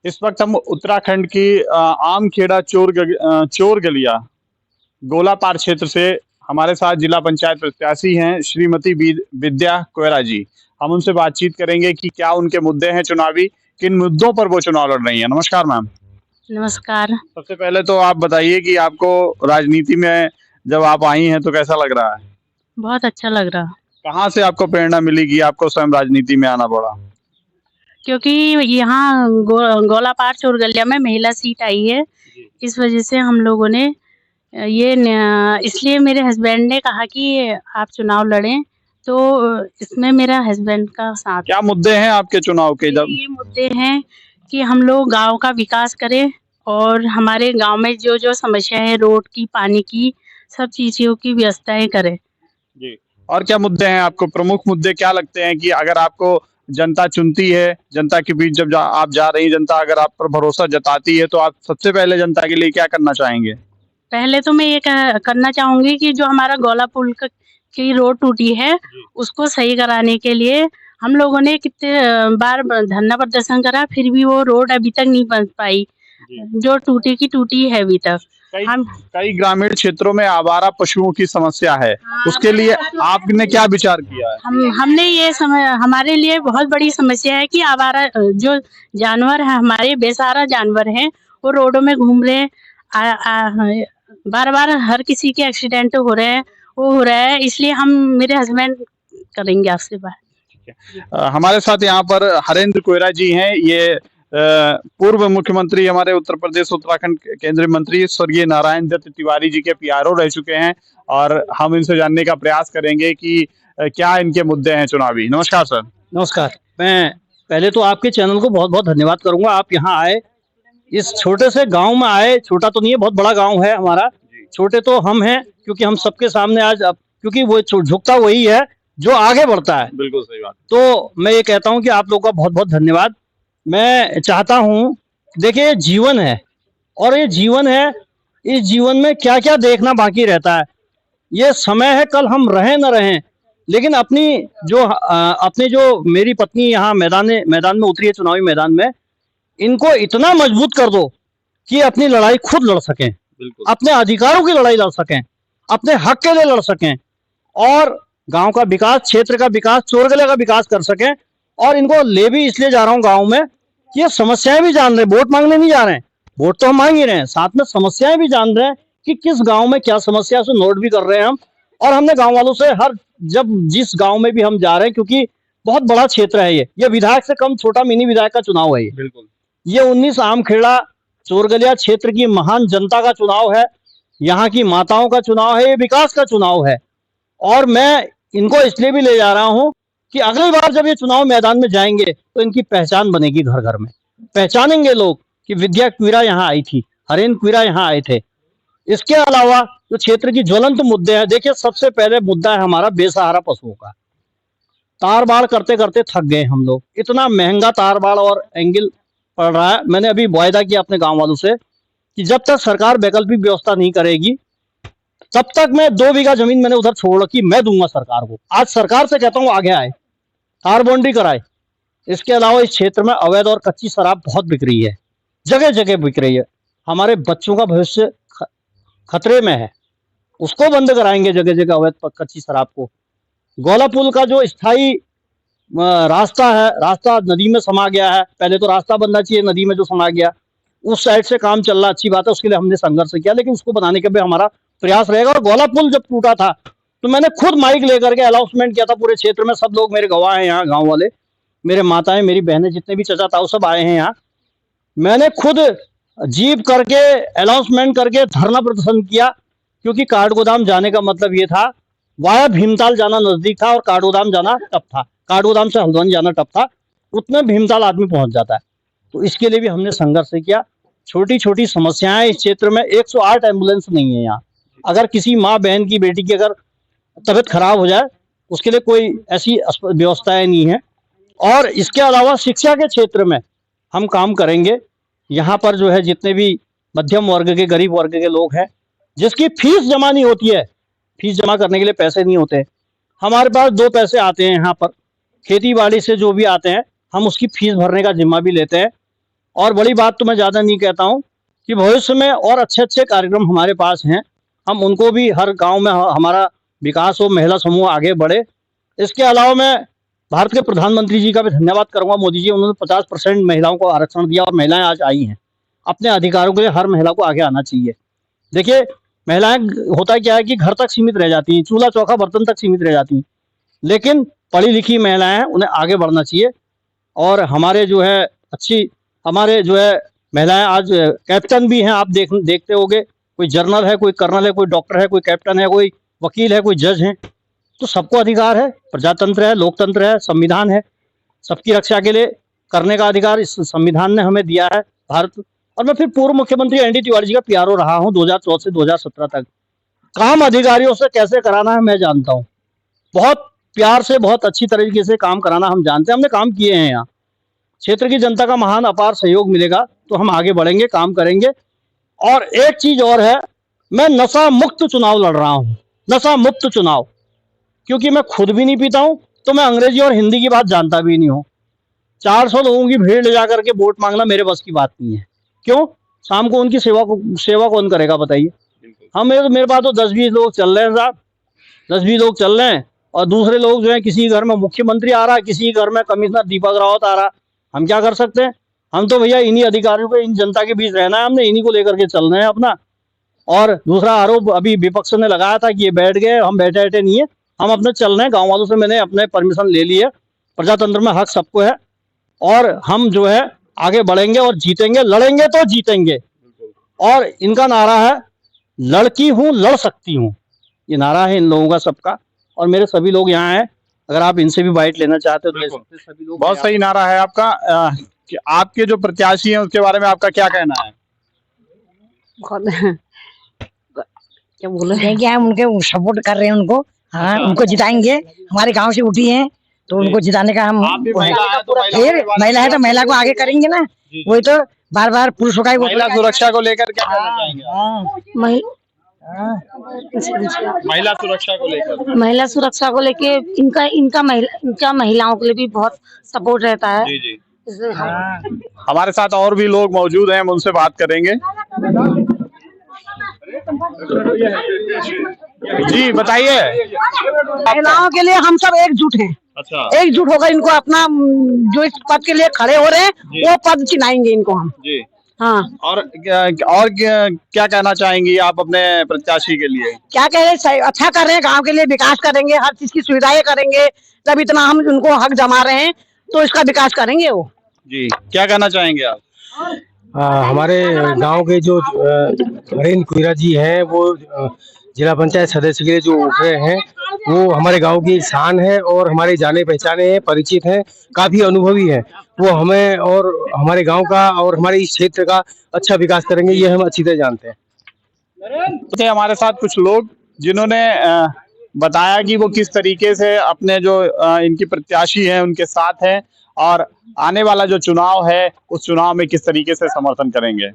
इस वक्त हम उत्तराखंड की आमखेड़ा चोर गलिया गोलापार क्षेत्र से हमारे साथ जिला पंचायत प्रत्याशी हैं श्रीमती विद्या कोयरा जी। हम उनसे बातचीत करेंगे कि क्या उनके मुद्दे हैं चुनावी, किन मुद्दों पर वो चुनाव लड़ रही हैं। नमस्कार मैम। नमस्कार। सबसे पहले तो आप बताइए कि आपको राजनीति में जब आप आई हैं तो कैसा लग रहा है? बहुत अच्छा लग रहा, कहाँ से आपको प्रेरणा मिली कि आपको स्वयं राजनीति में आना पड़ा? क्योंकि यहाँ गोलापार चोरगलिया में महिला सीट आई है। इस वजह से हम लोगों ने इसलिए मेरे हस्बैंड ने कहा कि आप चुनाव लड़ें, तो इसमें मेरा हस्बैंड का साथ। क्या मुद्दे हैं आपके चुनाव के? जब ये मुद्दे हैं कि हम लोग गाँव का विकास करें और हमारे गाँव में जो समस्या है रोड की, पानी की, सब चीज़ों की व्यवस्थाएँ करें। जी। और क्या मुद्दे हैं आपको? प्रमुख मुद्दे क्या लगते हैं कि अगर आपको जनता चुनती है, जनता के बीच जब आप जा रही हैं, जनता अगर आप पर भरोसा जताती है, तो आप सबसे पहले जनता के लिए क्या करना चाहेंगे? पहले तो मैं ये करना चाहूँगी कि जो हमारा गौला पुल की रोड टूटी है, उसको सही कराने के लिए हम लोगों ने कितने बार धरना प्रदर्शन करा, फिर भी वो रोड अभी तक नहीं बन पाई। जो टूटी की टूटी है अभी तक। हम कई ग्रामीण क्षेत्रों में आवारा पशुओं की समस्या है, उसके लिए आपने क्या विचार किया है? हमने ये हमारे लिए बहुत बड़ी समस्या है कि आवारा जो जानवर है, हमारे बेसहारा जानवर हैं, वो रोडों में घूम रहे हैं। बार-बार हर किसी के एक्सीडेंट हो रहे हैं, वो हो रहा है, इसलिए हम मेरे हस्बैंड करेंगे आपसे बात। हमारे साथ यहाँ पर हरेंद्र कोयरा जी हैं। ये पूर्व मुख्यमंत्री हमारे उत्तर प्रदेश उत्तराखंड केंद्रीय मंत्री स्वर्गीय नारायण दत्त तिवारी जी के पीआरओ रह चुके हैं और हम इनसे जानने का प्रयास करेंगे कि क्या इनके मुद्दे हैं चुनावी। नमस्कार सर। नमस्कार। मैं पहले तो आपके चैनल को बहुत बहुत धन्यवाद करूंगा, आप यहाँ आए, इस छोटे से गांव में आए। छोटा तो नहीं है, बहुत बड़ा गांव है हमारा। छोटे तो हम हैं क्योंकि हम सबके सामने आज क्योंकि वो झुकता वही है जो आगे बढ़ता है। बिल्कुल सही बात। तो मैं ये कहता हूँ कि आप लोगों का बहुत बहुत धन्यवाद। मैं चाहता हूँ, देखिए जीवन है और ये जीवन है, इस जीवन में क्या क्या देखना बाकी रहता है। ये समय है, कल हम रहें न रहें, लेकिन अपनी जो मेरी पत्नी यहाँ मैदान में उतरी है, चुनावी मैदान में, इनको इतना मजबूत कर दो कि अपनी लड़ाई खुद लड़ सकें, अपने अधिकारों की लड़ाई लड़ सकें, अपने हक के लिए लड़ सकें और गांव का विकास, क्षेत्र का विकास, चोरगले का विकास कर सकें। और इनको ले भी इसलिए जा रहा हूं गांव में कि ये समस्याएं भी जान रहे हैं, वोट मांगने नहीं जा रहे हैं, वोट तो हम मांग ही रहे हैं, साथ में समस्याएं भी जान रहे हैं कि किस गांव में क्या समस्या है, उसे नोट भी कर रहे हैं हम। और हमने गांव वालों से जिस गांव में भी हम जा रहे हैं, क्योंकि बहुत बड़ा क्षेत्र है, ये विधायक से कम छोटा मिनी विधायक का चुनाव है। बिल्कुल, ये 19 आमखेड़ा चोरगलिया क्षेत्र की महान जनता का चुनाव है, यहाँ की माताओं का चुनाव है, ये विकास का चुनाव है। और मैं इनको इसलिए भी ले जा रहा हूं कि अगली बार जब ये चुनाव मैदान में जाएंगे तो इनकी पहचान बनेगी, घर घर में पहचानेंगे लोग कि विद्या क्वीरा यहाँ आई थी, हरेंद्र क्वीरा यहाँ आए थे। इसके अलावा जो क्षेत्र की ज्वलंत मुद्दे हैं, देखिए सबसे पहले मुद्दा है हमारा बेसहारा पशुओं का। तार बाड़ करते करते थक गए हम लोग, इतना महंगा तार बाड़ और एंगल पड़ रहा है। मैंने अभी वायदा किया अपने गांव वालों से कि जब तक सरकार वैकल्पिक व्यवस्था नहीं करेगी तब तक मैं 2 बीघा जमीन मैंने उधर छोड़ रखी, मैं दूंगा सरकार को। आज सरकार से कहता हूँ आगे आए, तार बाउंड्री कराए। इसके अलावा इस क्षेत्र में अवैध और कच्ची शराब बहुत बिक रही है, जगह जगह बिक रही है, हमारे बच्चों का भविष्य खतरे में है, उसको बंद कराएंगे जगह जगह अवैध कच्ची शराब को। गोला पुल का जो स्थायी रास्ता है, रास्ता नदी में समा गया है, पहले तो रास्ता बनना चाहिए, नदी में जो समा गया, उस साइड से काम चल रहा, अच्छी बात है, उसके लिए हमने संघर्ष किया, लेकिन उसको बनाने का भी हमारा प्रयास रहेगा। और गोला पुल जब टूटा था तो मैंने खुद माइक लेकर के अनाउंसमेंट किया था पूरे क्षेत्र में, सब लोग मेरे गवाह हैं यहाँ, गांव वाले, मेरे माताएं, मेरी बहनें, जितने भी चचा ताऊ सब आए हैं यहाँ। मैंने खुद जीप करके अनाउंसमेंट करके धरना प्रदर्शन किया, क्योंकि काठगोदाम जाने का मतलब ये था, वाया भीमताल जाना नजदीक था और काठगोदाम जाना टफ था, काठगोदाम से हल्द्वानी जाना टफ था, उतने भीमताल आदमी पहुंच जाता है। तो इसके लिए भी हमने संघर्ष किया। छोटी छोटी समस्याएं इस क्षेत्र में, 108 एम्बुलेंस नहीं है यहाँ। अगर किसी माँ बहन की बेटी की अगर तबीयत खराब हो जाए, उसके लिए कोई ऐसी व्यवस्थाएं नहीं है। और इसके अलावा शिक्षा के क्षेत्र में हम काम करेंगे। यहाँ पर जो है जितने भी मध्यम वर्ग के, गरीब वर्ग के लोग हैं, जिसकी फीस जमा नहीं होती है, फीस जमा करने के लिए पैसे नहीं होते, हमारे पास 2 पैसे आते हैं यहाँ पर खेती बाड़ी से, जो भी आते हैं हम उसकी फीस भरने का जिम्मा भी लेते हैं। और बड़ी बात तो मैं ज्यादा नहीं कहता हूँ कि भविष्य में और अच्छे अच्छे कार्यक्रम हमारे पास हैं, हम उनको भी हर गांव में हमारा विकास हो, महिला समूह आगे बढ़े। इसके अलावा मैं भारत के प्रधानमंत्री जी का भी धन्यवाद करूंगा। मोदी जी, उन्होंने 50% महिलाओं को आरक्षण दिया और महिलाएं आज आई हैं। अपने अधिकारों के लिए हर महिला को आगे आना चाहिए। देखिए, महिलाएं, होता क्या है कि घर तक सीमित रह जाती हैं, चूल्हा चौका बर्तन तक सीमित रह जाती हैं, लेकिन पढ़ी लिखी महिलाएं हैं, उन्हें आगे बढ़ना चाहिए। और हमारे जो है हमारे जो है महिलाएं आज कैप्टन भी हैं। आप देखते होंगे, कोई जनरल है, कोई कर्नल है, कोई डॉक्टर है, कोई कैप्टन है, कोई वकील है, कोई जज है। तो सबको अधिकार है, प्रजातंत्र है, लोकतंत्र है, संविधान है, सबकी रक्षा के लिए करने का अधिकार इस संविधान ने हमें दिया है भारत। और मैं फिर पूर्व मुख्यमंत्री एनडी तिवारी जी का पीआरओ रहा हूं 2014 से 2017 तक। काम अधिकारियों से कैसे कराना है मैं जानता हूं, बहुत प्यार से, बहुत अच्छी तरीके से काम कराना हम जानते हैं, हमने काम किए हैं। यहाँ क्षेत्र की जनता का महान अपार सहयोग मिलेगा तो हम आगे बढ़ेंगे, काम करेंगे। और एक चीज और है, मैं नशा मुक्त चुनाव लड़ रहा हूँ, नशा मुक्त चुनाव, क्योंकि मैं खुद भी नहीं पीता हूँ, तो मैं अंग्रेजी और हिंदी की बात जानता भी नहीं हूँ। 400 लोगों की भीड़ ले जाकर के वोट मांगना मेरे बस की बात नहीं है। क्यों? शाम को उनकी सेवा कौन करेगा बताइए? मेरे पास तो 10-20 लोग चल रहे हैं साहब, 10-20 लोग चल रहे हैं, और दूसरे लोग जो है, किसी घर में मुख्यमंत्री आ रहा है, किसी घर में कमिश्नर दीपक रावत आ रहा है। हम क्या कर सकते हैं? हम तो भैया इन्हीं अधिकारियों को, इन जनता के बीच रहना है, हमने इन्हीं को लेकर के चल रहे हैं अपना। और दूसरा आरोप अभी विपक्ष ने लगाया था कि ये बैठ गए, हम बैठे नहीं है, हम अपने चल रहे हैं। गाँव वालों से मैंने अपने परमिशन ले ली है, प्रजातंत्र में हक सबको है, और हम जो है आगे बढ़ेंगे और जीतेंगे, लड़ेंगे तो जीतेंगे। और इनका नारा है, लड़की हूं लड़ सकती हूं, ये नारा है इन लोगों का सबका। और मेरे सभी लोग यहाँ हैं, अगर आप इनसे भी बाइट लेना चाहते हो तो ले सकते हैं। सभी लोग, बहुत सही नारा है आपका। कि आपके जो प्रत्याशी हैं उसके बारे में आपका क्या कहना है? क्या बोले हैं कि हम उनके सपोर्ट कर रहे हैं उनको। हाँ, उनको जिताएंगे, हमारे गांव से उठी हैं तो उनको जिताने का हम। फिर महिला है तो महिला को आगे करेंगे ना, वही तो बार बार पुरुषों का ही। महिला सुरक्षा को लेकर क्या कहना चाहेंगे? महिला सुरक्षा को लेकर, महिला सुरक्षा को लेके इनका महिलाओं के लिए भी बहुत सपोर्ट रहता है। जी जी। हमारे साथ और भी लोग मौजूद हैं, हम उनसे बात करेंगे। जी बताइए। महिलाओं के लिए हम सब एकजुट हैं। अच्छा, एकजुट होकर इनको अपना जो इस पद के लिए खड़े हो रहे हैं वो पद चिनाएंगे इनको हम। जी हाँ। और क्या कहना चाहेंगी आप अपने प्रत्याशी के लिए? क्या कह रहे हैं, अच्छा कर रहे हैं, गांव के लिए विकास करेंगे, हर चीज की सुविधाएं करेंगे। जब इतना हम उनको हक जमा रहे हैं तो इसका विकास करेंगे वो। जी, क्या कहना चाहेंगे आप? हमारे गांव के जो नरेंद्र कुइरा जी हैं, वो जिला पंचायत सदस्य के लिए जो उभरे हैं, वो हमारे गांव की शान है और हमारे जाने पहचाने हैं, परिचित हैं, काफी अनुभवी हैं। वो हमें और हमारे गांव का और हमारे इस क्षेत्र का अच्छा विकास करेंगे, ये हम अच्छी तरह जानते हैं। हमारे साथ कुछ लोग जिन्होंने बताया कि वो किस तरीके से अपने जो इनकी प्रत्याशी हैं उनके साथ हैं, और आने वाला जो चुनाव है उस चुनाव में किस तरीके से समर्थन करेंगे।